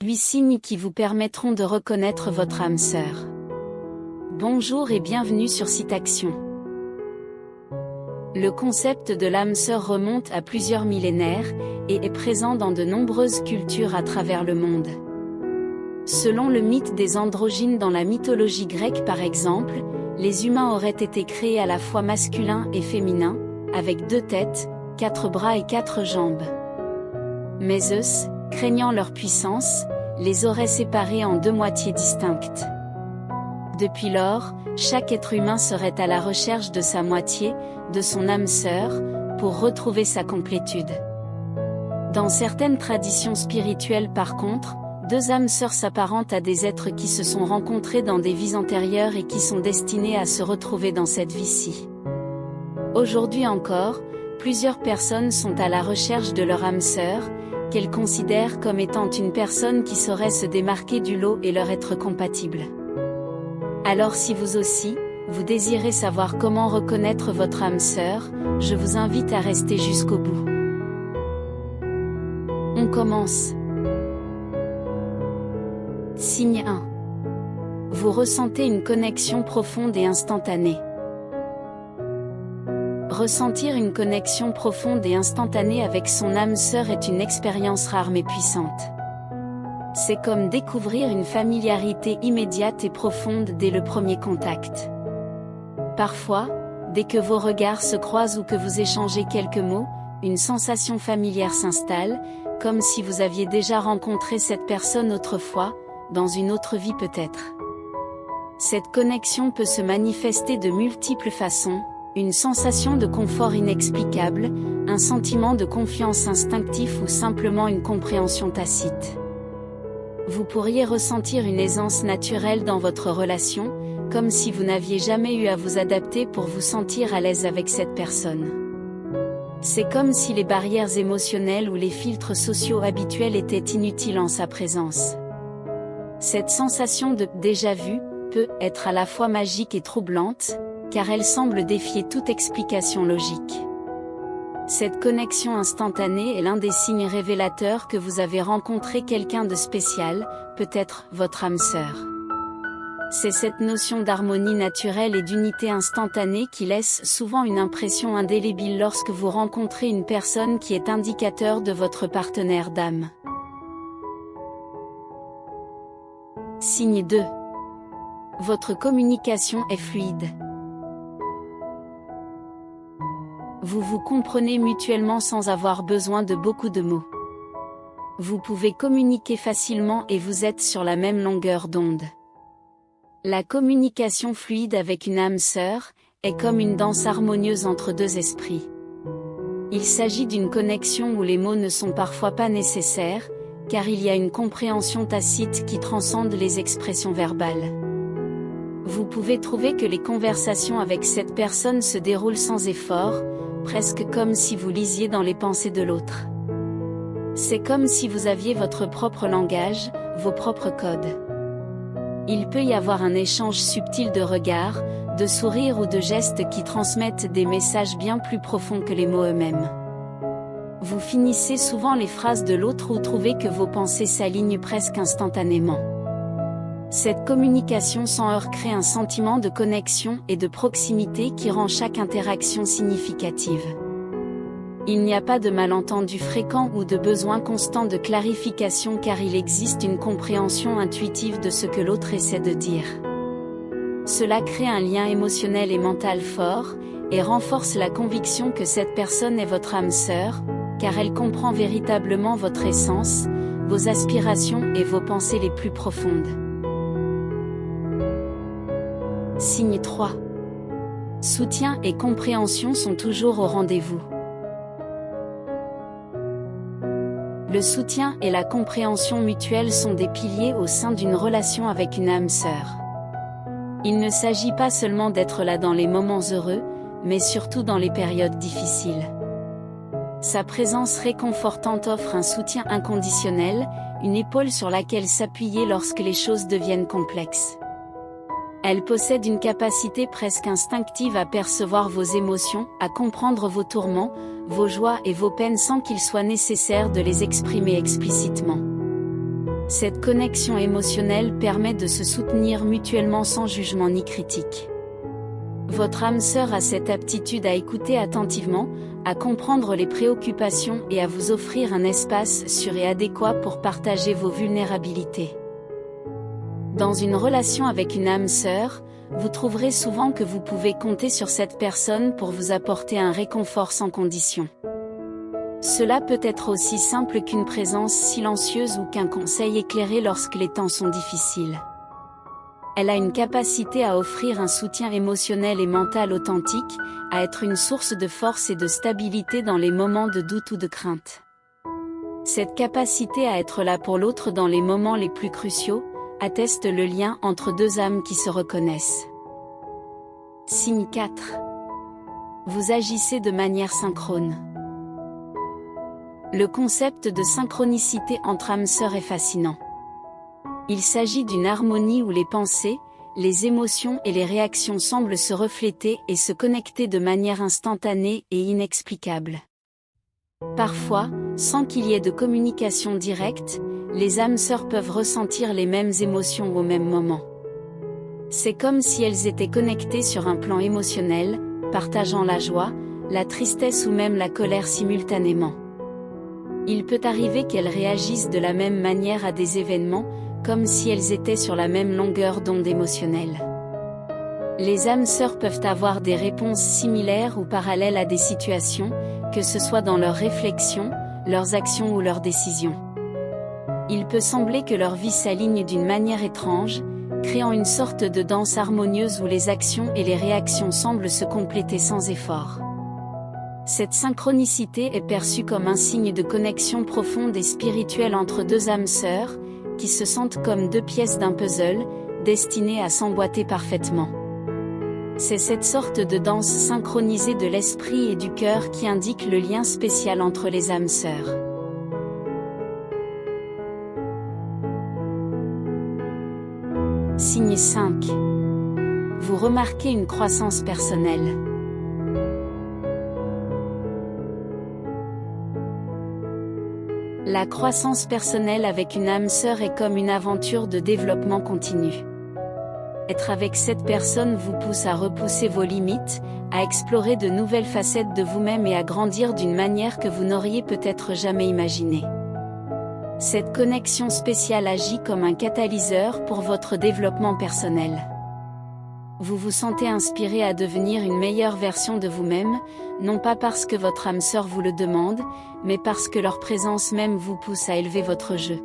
8 signes qui vous permettront de reconnaître votre âme sœur. Bonjour et bienvenue sur Citaction. Le concept de l'âme sœur remonte à plusieurs millénaires, et est présent dans de nombreuses cultures à travers le monde. Selon le mythe des androgynes dans la mythologie grecque par exemple, les humains auraient été créés à la fois masculins et féminins, avec 2 têtes, 4 bras et 4 jambes. Mais Zeus, craignant leur puissance, les aurait séparés en 2 moitiés distinctes. Depuis lors, chaque être humain serait à la recherche de sa moitié, de son âme sœur, pour retrouver sa complétude. Dans certaines traditions spirituelles par contre, 2 âmes sœurs s'apparentent à des êtres qui se sont rencontrés dans des vies antérieures et qui sont destinés à se retrouver dans cette vie-ci. Aujourd'hui encore, plusieurs personnes sont à la recherche de leur âme sœur, qu'elles considèrent comme étant une personne qui saurait se démarquer du lot et leur être compatible. Alors si vous aussi, vous désirez savoir comment reconnaître votre âme sœur, je vous invite à rester jusqu'au bout. On commence. Signe 1. Vous ressentez une connexion profonde et instantanée. Ressentir une connexion profonde et instantanée avec son âme sœur est une expérience rare mais puissante. C'est comme découvrir une familiarité immédiate et profonde dès le premier contact. Parfois, dès que vos regards se croisent ou que vous échangez quelques mots, une sensation familière s'installe, comme si vous aviez déjà rencontré cette personne autrefois, dans une autre vie peut-être. Cette connexion peut se manifester de multiples façons. Une sensation de confort inexplicable, un sentiment de confiance instinctif ou simplement une compréhension tacite. Vous pourriez ressentir une aisance naturelle dans votre relation, comme si vous n'aviez jamais eu à vous adapter pour vous sentir à l'aise avec cette personne. C'est comme si les barrières émotionnelles ou les filtres sociaux habituels étaient inutiles en sa présence. Cette sensation de « déjà vu » peut être à la fois magique et troublante, car elle semble défier toute explication logique. Cette connexion instantanée est l'un des signes révélateurs que vous avez rencontré quelqu'un de spécial, peut-être votre âme sœur. C'est cette notion d'harmonie naturelle et d'unité instantanée qui laisse souvent une impression indélébile lorsque vous rencontrez une personne qui est indicateur de votre partenaire d'âme. Signe 2. Votre communication est fluide. Vous vous comprenez mutuellement sans avoir besoin de beaucoup de mots. Vous pouvez communiquer facilement et vous êtes sur la même longueur d'onde. La communication fluide avec une âme sœur est comme une danse harmonieuse entre 2 esprits. Il s'agit d'une connexion où les mots ne sont parfois pas nécessaires, car il y a une compréhension tacite qui transcende les expressions verbales. Vous pouvez trouver que les conversations avec cette personne se déroulent sans effort, presque comme si vous lisiez dans les pensées de l'autre. C'est comme si vous aviez votre propre langage, vos propres codes. Il peut y avoir un échange subtil de regards, de sourires ou de gestes qui transmettent des messages bien plus profonds que les mots eux-mêmes. Vous finissez souvent les phrases de l'autre ou trouvez que vos pensées s'alignent presque instantanément. Cette communication sans heurts crée un sentiment de connexion et de proximité qui rend chaque interaction significative. Il n'y a pas de malentendu fréquent ou de besoin constant de clarification car il existe une compréhension intuitive de ce que l'autre essaie de dire. Cela crée un lien émotionnel et mental fort, et renforce la conviction que cette personne est votre âme sœur, car elle comprend véritablement votre essence, vos aspirations et vos pensées les plus profondes. Signe 3. Soutien et compréhension sont toujours au rendez-vous. Le soutien et la compréhension mutuelle sont des piliers au sein d'une relation avec une âme sœur. Il ne s'agit pas seulement d'être là dans les moments heureux, mais surtout dans les périodes difficiles. Sa présence réconfortante offre un soutien inconditionnel, une épaule sur laquelle s'appuyer lorsque les choses deviennent complexes. Elle possède une capacité presque instinctive à percevoir vos émotions, à comprendre vos tourments, vos joies et vos peines sans qu'il soit nécessaire de les exprimer explicitement. Cette connexion émotionnelle permet de se soutenir mutuellement sans jugement ni critique. Votre âme sœur a cette aptitude à écouter attentivement, à comprendre les préoccupations et à vous offrir un espace sûr et adéquat pour partager vos vulnérabilités. Dans une relation avec une âme sœur, vous trouverez souvent que vous pouvez compter sur cette personne pour vous apporter un réconfort sans condition. Cela peut être aussi simple qu'une présence silencieuse ou qu'un conseil éclairé lorsque les temps sont difficiles. Elle a une capacité à offrir un soutien émotionnel et mental authentique, à être une source de force et de stabilité dans les moments de doute ou de crainte. Cette capacité à être là pour l'autre dans les moments les plus cruciaux, atteste le lien entre deux âmes qui se reconnaissent. Signe 4. Vous agissez de manière synchrone. Le concept de synchronicité entre âmes sœurs est fascinant. Il s'agit d'une harmonie où les pensées, les émotions et les réactions semblent se refléter et se connecter de manière instantanée et inexplicable. Parfois, sans qu'il y ait de communication directe, les âmes sœurs peuvent ressentir les mêmes émotions au même moment. C'est comme si elles étaient connectées sur un plan émotionnel, partageant la joie, la tristesse ou même la colère simultanément. Il peut arriver qu'elles réagissent de la même manière à des événements, comme si elles étaient sur la même longueur d'onde émotionnelle. Les âmes sœurs peuvent avoir des réponses similaires ou parallèles à des situations, que ce soit dans leurs réflexions, leurs actions ou leurs décisions. Il peut sembler que leur vie s'aligne d'une manière étrange, créant une sorte de danse harmonieuse où les actions et les réactions semblent se compléter sans effort. Cette synchronicité est perçue comme un signe de connexion profonde et spirituelle entre deux âmes sœurs, qui se sentent comme deux pièces d'un puzzle, destinées à s'emboîter parfaitement. C'est cette sorte de danse synchronisée de l'esprit et du cœur qui indique le lien spécial entre les âmes sœurs. Signe 5. Vous remarquez une croissance personnelle. La croissance personnelle avec une âme sœur est comme une aventure de développement continu. Être avec cette personne vous pousse à repousser vos limites, à explorer de nouvelles facettes de vous-même et à grandir d'une manière que vous n'auriez peut-être jamais imaginée. Cette connexion spéciale agit comme un catalyseur pour votre développement personnel. Vous vous sentez inspiré à devenir une meilleure version de vous-même, non pas parce que votre âme sœur vous le demande, mais parce que leur présence même vous pousse à élever votre jeu.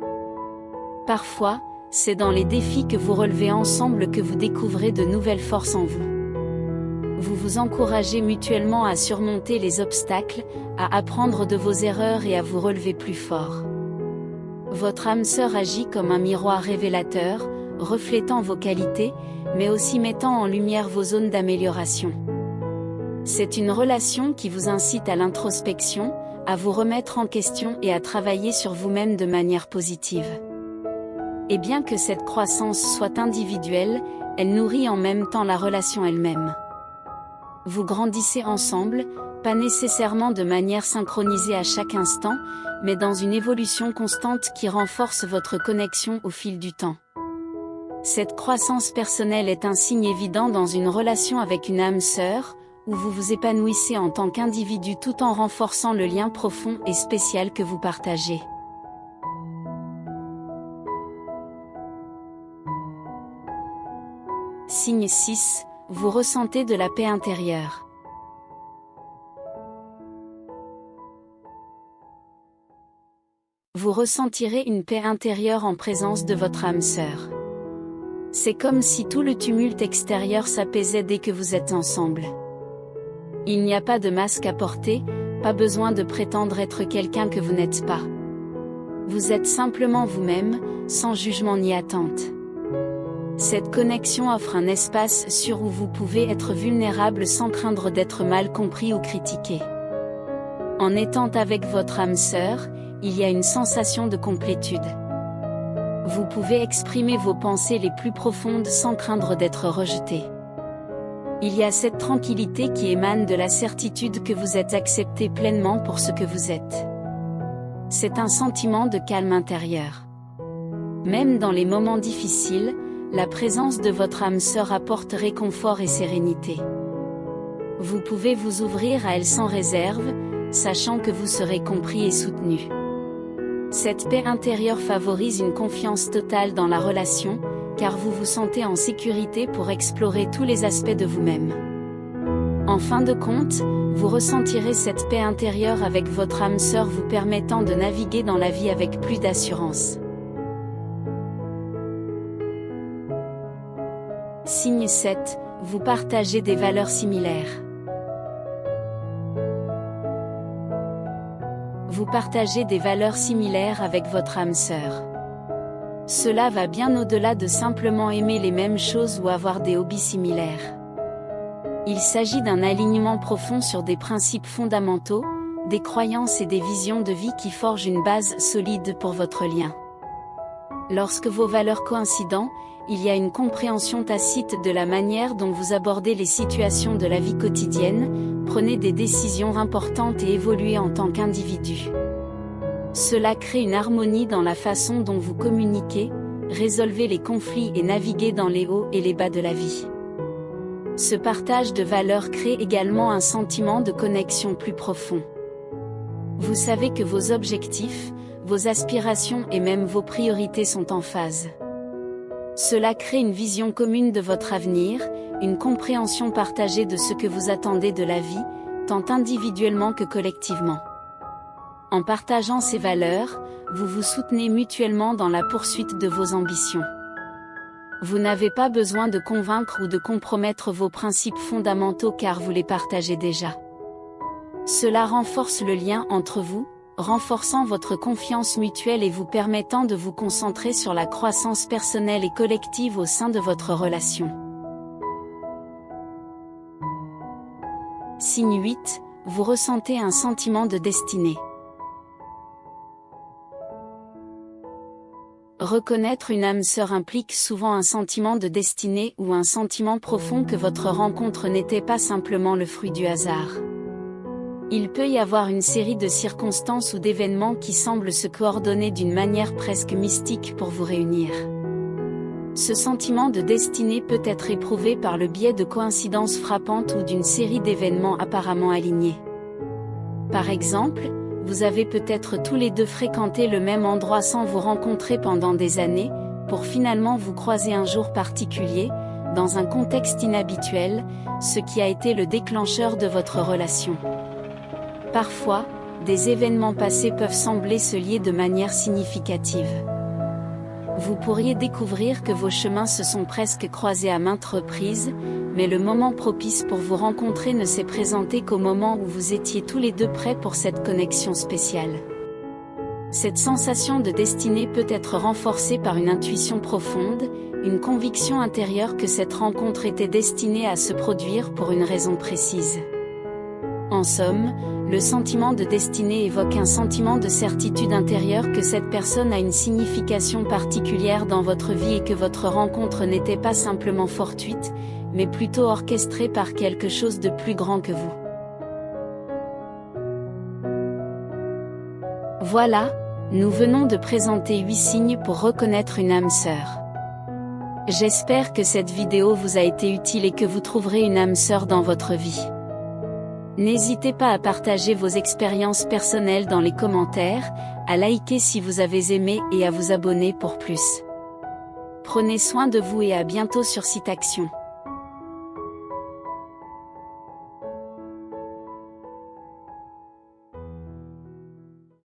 Parfois, c'est dans les défis que vous relevez ensemble que vous découvrez de nouvelles forces en vous. Vous vous encouragez mutuellement à surmonter les obstacles, à apprendre de vos erreurs et à vous relever plus fort. Votre âme sœur agit comme un miroir révélateur, reflétant vos qualités, mais aussi mettant en lumière vos zones d'amélioration. C'est une relation qui vous incite à l'introspection, à vous remettre en question et à travailler sur vous-même de manière positive. Et bien que cette croissance soit individuelle, elle nourrit en même temps la relation elle-même. Vous grandissez ensemble, pas nécessairement de manière synchronisée à chaque instant, mais dans une évolution constante qui renforce votre connexion au fil du temps. Cette croissance personnelle est un signe évident dans une relation avec une âme sœur, où vous vous épanouissez en tant qu'individu tout en renforçant le lien profond et spécial que vous partagez. Signe 6, vous ressentez de la paix intérieure. Vous ressentirez une paix intérieure en présence de votre âme sœur. C'est comme si tout le tumulte extérieur s'apaisait dès que vous êtes ensemble. Il n'y a pas de masque à porter, pas besoin de prétendre être quelqu'un que vous n'êtes pas. Vous êtes simplement vous-même, sans jugement ni attente. Cette connexion offre un espace sûr où vous pouvez être vulnérable sans craindre d'être mal compris ou critiqué. En étant avec votre âme sœur, il y a une sensation de complétude. Vous pouvez exprimer vos pensées les plus profondes sans craindre d'être rejeté. Il y a cette tranquillité qui émane de la certitude que vous êtes accepté pleinement pour ce que vous êtes. C'est un sentiment de calme intérieur. Même dans les moments difficiles, la présence de votre âme sœur apporte réconfort et sérénité. Vous pouvez vous ouvrir à elle sans réserve, sachant que vous serez compris et soutenu. Cette paix intérieure favorise une confiance totale dans la relation, car vous vous sentez en sécurité pour explorer tous les aspects de vous-même. En fin de compte, vous ressentirez cette paix intérieure avec votre âme sœur vous permettant de naviguer dans la vie avec plus d'assurance. Signe 7, vous partagez des valeurs similaires. Vous partagez des valeurs similaires avec votre âme sœur. Cela va bien au-delà de simplement aimer les mêmes choses ou avoir des hobbies similaires. Il s'agit d'un alignement profond sur des principes fondamentaux, des croyances et des visions de vie qui forgent une base solide pour votre lien. Lorsque vos valeurs coïncident, il y a une compréhension tacite de la manière dont vous abordez les situations de la vie quotidienne, prenez des décisions importantes et évoluez en tant qu'individu. Cela crée une harmonie dans la façon dont vous communiquez, résolvez les conflits et naviguez dans les hauts et les bas de la vie. Ce partage de valeurs crée également un sentiment de connexion plus profond. Vous savez que vos objectifs, vos aspirations et même vos priorités sont en phase. Cela crée une vision commune de votre avenir, une compréhension partagée de ce que vous attendez de la vie, tant individuellement que collectivement. En partageant ces valeurs, vous vous soutenez mutuellement dans la poursuite de vos ambitions. Vous n'avez pas besoin de convaincre ou de compromettre vos principes fondamentaux car vous les partagez déjà. Cela renforce le lien entre vous, renforçant votre confiance mutuelle et vous permettant de vous concentrer sur la croissance personnelle et collective au sein de votre relation. Signe 8, vous ressentez un sentiment de destinée. Reconnaître une âme sœur implique souvent un sentiment de destinée ou un sentiment profond que votre rencontre n'était pas simplement le fruit du hasard. Il peut y avoir une série de circonstances ou d'événements qui semblent se coordonner d'une manière presque mystique pour vous réunir. Ce sentiment de destinée peut être éprouvé par le biais de coïncidences frappantes ou d'une série d'événements apparemment alignés. Par exemple, vous avez peut-être tous les deux fréquenté le même endroit sans vous rencontrer pendant des années, pour finalement vous croiser un jour particulier, dans un contexte inhabituel, ce qui a été le déclencheur de votre relation. Parfois, des événements passés peuvent sembler se lier de manière significative. Vous pourriez découvrir que vos chemins se sont presque croisés à maintes reprises, mais le moment propice pour vous rencontrer ne s'est présenté qu'au moment où vous étiez tous les deux prêts pour cette connexion spéciale. Cette sensation de destinée peut être renforcée par une intuition profonde, une conviction intérieure que cette rencontre était destinée à se produire pour une raison précise. En somme, le sentiment de destinée évoque un sentiment de certitude intérieure que cette personne a une signification particulière dans votre vie et que votre rencontre n'était pas simplement fortuite, mais plutôt orchestrée par quelque chose de plus grand que vous. Voilà, nous venons de présenter 8 signes pour reconnaître une âme sœur. J'espère que cette vidéo vous a été utile et que vous trouverez une âme sœur dans votre vie. N'hésitez pas à partager vos expériences personnelles dans les commentaires, à liker si vous avez aimé et à vous abonner pour plus. Prenez soin de vous et à bientôt sur Citaction.